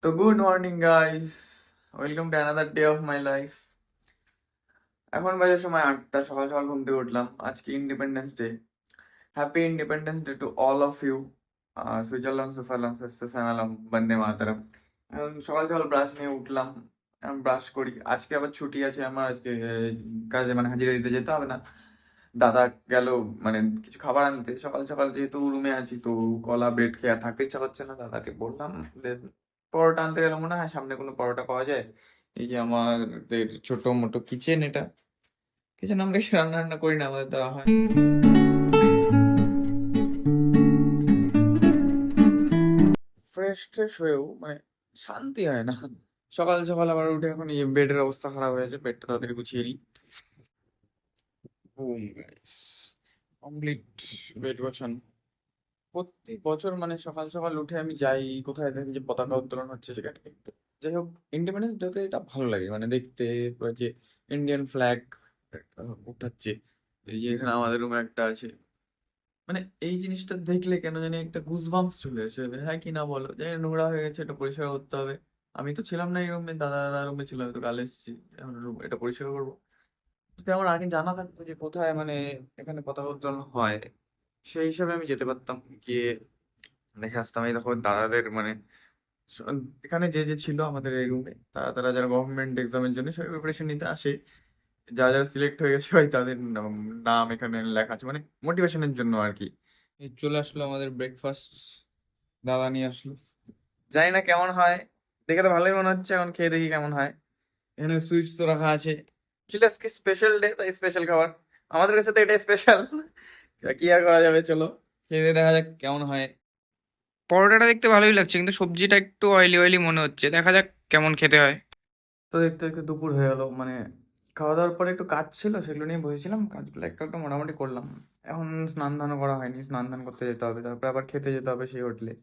তো good morning guys, welcome to another day of my life. এখন বাজে সময় 8টা, সকাল সকাল ঘুম থেকে উঠলাম। আজকে independence day. Happy independence day to all of you. Switzerland সুফারল্যান্ড সালাম বন্দে মাতরম। এখন সকাল সকাল ব্রাশ নিয়ে উঠলাম। এখন ব্রাশ করি। আজকে আবার ছুটি আছে আমার। আজকে কাজে মানে হাজিরা দিতে যেতে হবে না। দাদা গেল মানে কিছু খাবার আনতে। সকাল সকাল যেহেতু রুমে আছি, তো কলা ব্রেড খেয়ে আর থাকতে ইচ্ছা করছে না। দাদাকে বললাম যে পরোটা আনতে গেলে মনে হয় সামনে কোনো পরোটা পাওয়া যায়। এই যে আমাদের ছোট মোটো কিচেন, এটা কিচেন আমরা এসে রান্না রান্না করি না, আমাদের দ্বারা হয়। ফ্রেশ ট্রেশ হয়েও মানে শান্তি হয় না। সকাল সকাল আবার উঠে এখন এই বেডের অবস্থা খারাপ হয়েছে, বেডটা তাড়াতাড়ি গুছিয়ে নিই। বুম গাইস, কমপ্লিট বেড গোছানো। প্রতি বছর মানে সকাল সকাল উঠে আমি যাই, কোথায় দেখি যে পতাকা উত্তোলন হচ্ছে সেখানে একটু। যাই হোক, ইন্ডিপেন্ডেন্স ডেতে এটা ভালো লাগে মানে দেখতে, বা যে ইন্ডিয়ান ফ্ল্যাগ উঠাচ্ছে। এই যে এখানে আমাদের রুমে একটা আছে, মানে এই জিনিসটা দেখলে কেন জানি একটা গুজবাম্পস চলে আসে। হ্যাঁ কি না বলো, যে নোংরা হয়ে গেছে, এটা পরিষ্কার করতে হবে। আমি তো ছিলাম না এই রুমে, দাদা দাদা রুমে ছিল, আমি তো কাল এসেছি। এখন রুম এটা পরিষ্কার করবো। যদি আমার আগে জানা থাকতো যে কোথায় মানে এখানে পতাকা উত্তোলন হয়, সেই হিসাবে আমি যেতে পারতাম, গিয়ে দেখে আসতাম। এই দেখো দাদাদের মানে স- এখানে যে যে ছিল আমাদের এই রুমে, তারা তারা যারা গভর্নমেন্ট এক্সামের জন্য সবাই প্রিপারেশন নিতে আসে, যারা যারা সিলেক্ট হয়ে গেছে ভাই তাদের নাম এখানে লেখা আছে, মানে মোটিভেশনের জন্য আর কি। এই চলে আসলো আমাদের ব্রেকফাস্ট, দাদা নিয়ে আসলো। জানি না কেমন হয়, দেখে তো ভালোই মনে হচ্ছে। এখন খেয়ে দেখি কেমন হয়। এখানে সুইটস তো রাখা আছে। ছিল আজকে স্পেশাল ডে, তাই স্পেশাল খাবার। আমাদের কাছে তো এটাই স্পেশাল। কি আর করা যাবে, চলো খেয়ে দিয়ে দেখা যাক কেমন হয়। পরোটাটা দেখতে ভালোই লাগছে, কিন্তু সবজিটা একটু অয়েলি অয়েলি মনে হচ্ছে, দেখা যাক কেমন খেতে হয়। তো দেখতে দেখতে দুপুর হয়ে গেল, মানে খাওয়া দাওয়ার পরে একটু কাজ ছিল, সেগুলো নিয়ে বসেছিলাম। কাজগুলো একটু একটু মোটামুটি করলাম। এখন স্নান ধানও করা হয়নি, স্নান ধান করতে যেতে হবে, তারপরে আবার খেতে যেতে হবে সেই হোটেলে।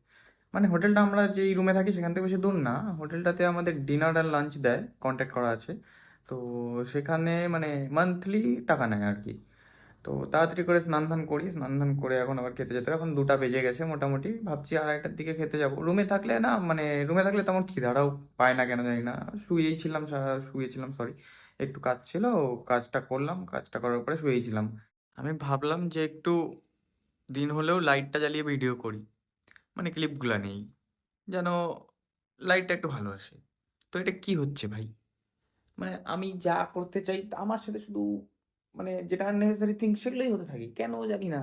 মানে হোটেলটা আমরা যেই রুমে থাকি সেখান থেকে বেশি দূর না। হোটেলটাতে আমাদের ডিনার আর লাঞ্চ দেয়, কন্ট্যাক্ট করা আছে। তো সেখানে মানে মান্থলি টাকা নেয় আর কি। তো তাড়াতাড়ি করে স্নান ধান করি, স্নান ধান করে এখন আবার খেতে যেতে হবে। এখন 2টা বেজে গেছে মোটামুটি, ভাবছি 2:30টার দিকে খেতে যাব। রুমে থাকলে না, মানে রুমে থাকলে তেমন খিদাটাও পায় না কেন জানি না। শুয়েছিলাম সরি। একটু কাজ ছিল, কাজটা করলাম, কাজটা করার পরে শুয়েছিলাম। আমি ভাবলাম যে একটু দিন হলেও লাইটটা জ্বালিয়ে ভিডিও করি, মানে ক্লিপগুলা নেই, যেন লাইটটা একটু ভালো আসে। তো এটা কি হচ্ছে ভাই, মানে আমি যা করতে চাই আমার সাথে শুধু মানে যেটা আননেসেসারি থিং সেগুলোই হতে থাকে, কেন জানি না।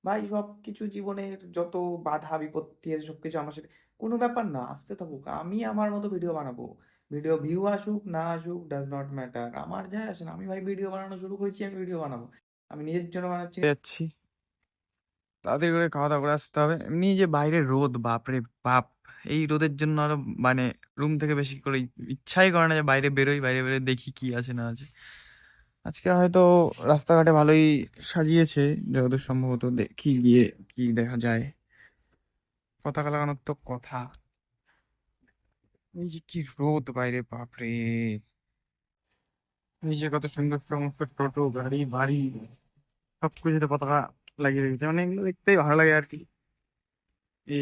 ভাই সব কিছু জীবনের যত বাধা বিপত্তি আছে সবকিছু আমার সাথে, কোনো ব্যাপার না, আসতে থাকুক, আমি আমার মতো ভিডিও বানাবো। ভিডিও ভিউ আসুক না আসুক ডাজ নট ম্যাটার, আমার যায় আসে না। আমি ভাই ভিডিও বানানো শুরু করেছি, আমি ভিডিও বানাবো। আমি নিজের জন্য বানাচ্ছি, যাচ্ছি। তাড়াতাড়ি করে খাওয়া দাওয়া করে আসতে হবে। এমনি যে বাইরে রোদ, বাপরে বাপ। এই রোদের জন্য আরো মানে রুম থেকে বেশি করে ইচ্ছাই করে না যে বাইরে বেরোই, বাইরে বেরোয় দেখি কি আছে না আছে। আজকে হয়তো রাস্তাঘাটে ভালোই সাজিয়েছে, যতদূর সম্ভবত দেখি গিয়ে কি দেখা যায়। পতাকা লাগানোর তো কথা। এই যে কি রোদ বাইরে, বাপরে। এই যে কত সুন্দর সমস্ত টোটো গাড়ি বাড়ি সবকিছুতে পতাকা লাগিয়ে রেখেছে, মানে এগুলো দেখতেই ভালো লাগে আর কি।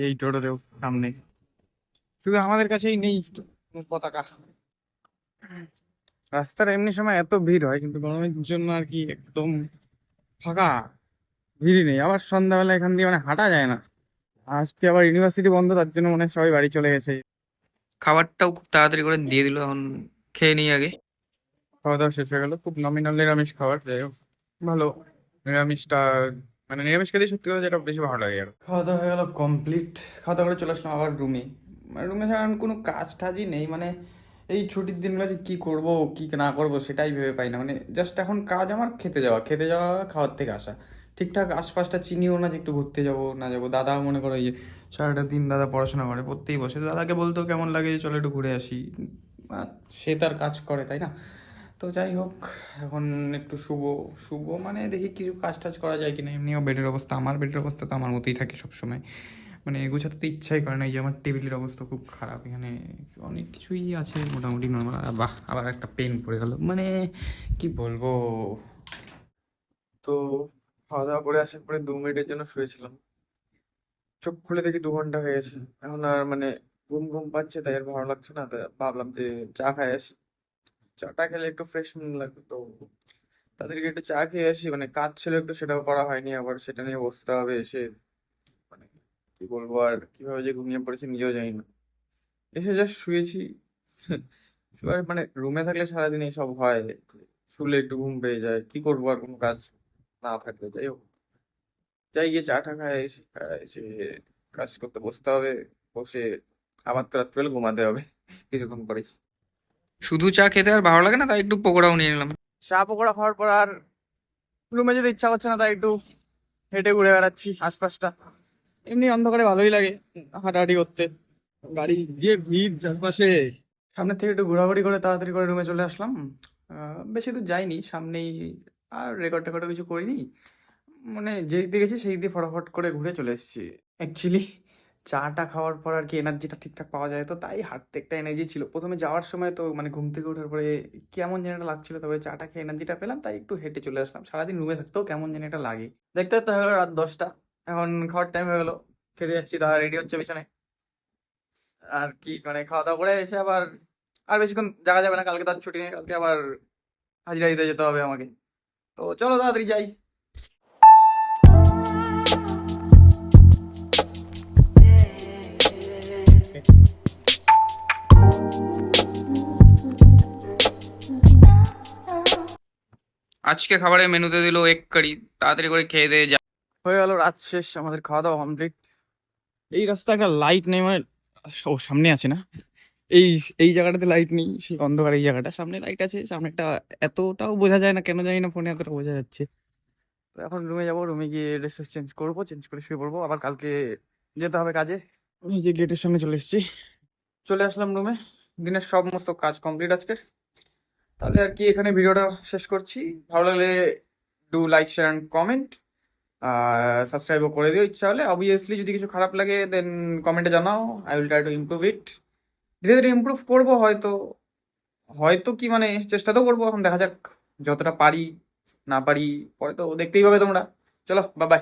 এই টোটোতেও সামনে, শুধু আমাদের কাছেই নেই পতাকা। রাস্তার এমনি সময় এত ভিড় হয়, কিন্তু গরমের জন্য আর কি একদম ফাঁকা, ভিড়ই নেই। আবার সন্ধ্যাবেলা এখান দিয়ে মানে হাঁটা যায় না। আজকে আবার ইউনিভার্সিটি বন্ধ, তার জন্য মনে হয় সবাই বাড়ি চলে গেছে। খাবারটাও খুব তাড়াতাড়ি করে দিয়ে দিল, এখন খেয়ে নিই আগে। খাওয়া দাওয়া শেষ হয়ে গেল, খুব নমিনাল নিরামিষ খাবার, যাই হোক ভালো। নিরামিষটা মানে নিরামিষ খেতে সত্যি কথা যেটা বেশি ভালো লাগে আর। খাওয়া দাওয়া হয়ে গেল কমপ্লিট। খাওয়া দাওয়া করে চলে আসলাম আবার রুমে। মানে রুমে ছাড়া আর কোনো কাজ টাজই নেই, মানে এই ছুটির দিনগুলো যে কী করবো কী না করবো সেটাই ভেবে পাই না। মানে জাস্ট এখন কাজ আমার খেতে যাওয়া খাওয়ার থেকে আসা। ঠিকঠাক আশপাশটা চিনিও না যে একটু ঘুরতে যাবো না যাবো। দাদা মনে করো এই যে সারাটা দিন দাদা পড়াশোনা করে, পড়তেই বসে। তো দাদাকে বলতেও কেমন লাগে যে চলো একটু ঘুরে আসি। আর সে তার কাজ করে, তাই না? তো যাই হোক, এখন একটু শুবো। শুবো মানে দেখি কিছু কাজ টাজ করা যায় কিনা। এমনিও বেডের অবস্থা, আমার বেডের অবস্থা তো আমার মতোই থাকে সবসময়, মানে গোছাতে তো ইচ্ছাই করে না। এই যে আমার টেবিলের অবস্থা খুব খারাপ, এখানে অনেক কিছুই আছে মোটামুটি নর্মাল। বাহ, আবার একটা পেন পড়ে গেল, মানে কি বলবো। তো খাওয়া দাওয়া করে আসার পরে 2 মিনিটের জন্য শুয়েছিলাম। চোখ খুলে দেখি 2 ঘন্টা হয়ে গেছে। এখন আর মানে ঘুম ঘুম পাচ্ছে, তাই আর ভালো লাগছে না, তাই ভাবলাম যে চা খাই আসি। চাটা খেলে একটু ফ্রেশ লাগবে, তো তাদেরকে একটু চা খেয়ে আসি। মানে কাজ ছিল একটু, সেটাও করা হয়নি, আবার সেটা নিয়ে বসতে হবে এসে। মানে কি বলবো, আর কিভাবে যে ঘুমিয়ে পড়েছি নিজেও জানি না। এসে জাস্ট শুয়েছি। এবার মানে রুমে থাকলে সারাদিন এইসব হয়, শুলে একটু ঘুম পেয়ে যায়, কি করবো আর কোনো কাজ না থাকলে। যাই হোক, যাই গিয়ে চা টা খাই এসে, এসে কাজ করতে বসতে হবে। বসে আবার তো রাত্রেবেলা ঘুমাতে হবে কিছুক্ষণ পরে। শুধু চা খেতে আর ভালো লাগে না, তাই একটু পকোড়াও নিয়ে নিলাম। চা পকোড়া খাওয়ার পর আর রুমে যেতে ইচ্ছা করছে না, তাই একটু হেঁটে ঘুরে বেড়াচ্ছি আশপাশটা। এমনি অন্ধকারে ভালোই লাগে হাঁটাহাঁটি করতে। গাড়ি যে ভিড় চারপাশে, সামনের থেকে একটু ঘোরাঘুরি করে তাড়াতাড়ি করে রুমে চলে আসলাম। বেশি দূর যাইনি, সামনেই। আর রেকর্ড টেকর্ড কিছু করিনি, মানে যেই দিকে গেছি সেই দিয়ে ফটাফট করে ঘুরে চলে এসেছি। অ্যাকচুয়ালি চাটা খাওয়ার পর আর কি এনার্জিটা ঠিকঠাক পাওয়া যায়, তো তাই হাঁটতে একটা এনার্জি ছিল। প্রথমে যাওয়ার সময় তো মানে ঘুম থেকে ওঠার পরে কেমন যেন একটা লাগছিল, তারপরে চাটা খেয়ে এনার্জিটা পেলাম, তাই একটু হেঁটে চলে আসলাম। সারাদিন রুমে থাকতেও কেমন যেন একটা লাগে। দেখতে দেখতে হয়ে গেলো রাত 10টা। এখন খাওয়ার টাইম হয়ে গেলো, খেতে যাচ্ছি, দাদা রেডি হচ্ছে পিছনে। আর কি মানে খাওয়া দাওয়া করে এসে আবার আর বেশিক্ষণ জায়গা যাবে না, কালকে তার ছুটি নেই, কালকে আবার হাজিরা দিতে যেতে হবে আমাকে। তো চলো তাড়াতাড়ি যাই। আজকে খাবারের মেনুতে দিল এগ কারি, তাড়াতাড়ি করে খেয়ে দিয়ে যা। হয়ে গেল রাত শেষ, আমাদের খাওয়া দাওয়া কমপ্লিট। এই রাস্তা একটা লাইট নেই, মানে ও সামনে আছে না, এই এই জায়গাটাতে লাইট নেই, সেই অন্ধকার এই জায়গাটা, সামনে লাইট আছে, সামনে একটা এতটাও বোঝা যায় না, কেন জানি না ফোনে এতটা বোঝা যাচ্ছে। তো এখন রুমে যাবো, রুমে গিয়ে ড্রেস চেঞ্জ করবো, চেঞ্জ করে শুয়ে পড়বো, আবার কালকে যেতে হবে কাজে। এই যে গেটের সামনে চলে এসেছি, চলে আসলাম রুমে। দিনের সমস্ত কাজ কমপ্লিট আজকের। তাহলে আর কি এখানে ভিডিওটা শেষ করছি। ভালো লাগলে do like share and comment, আর সাবস্ক্রাইবও করে দিও ইচ্ছা হলে। অবভিয়াসলি যদি কিছু খারাপ লাগে দেন কমেন্টে জানাও, I will try to improve it. ধীরে ধীরে ইমপ্রুভ করবো হয়তো। হয়তো কি মানে চেষ্টা তো করবো, এখন দেখা যাক যতটা পারি না পারি, পরে তো দেখতেই পাবে তোমরা। চলো, বাই বাই।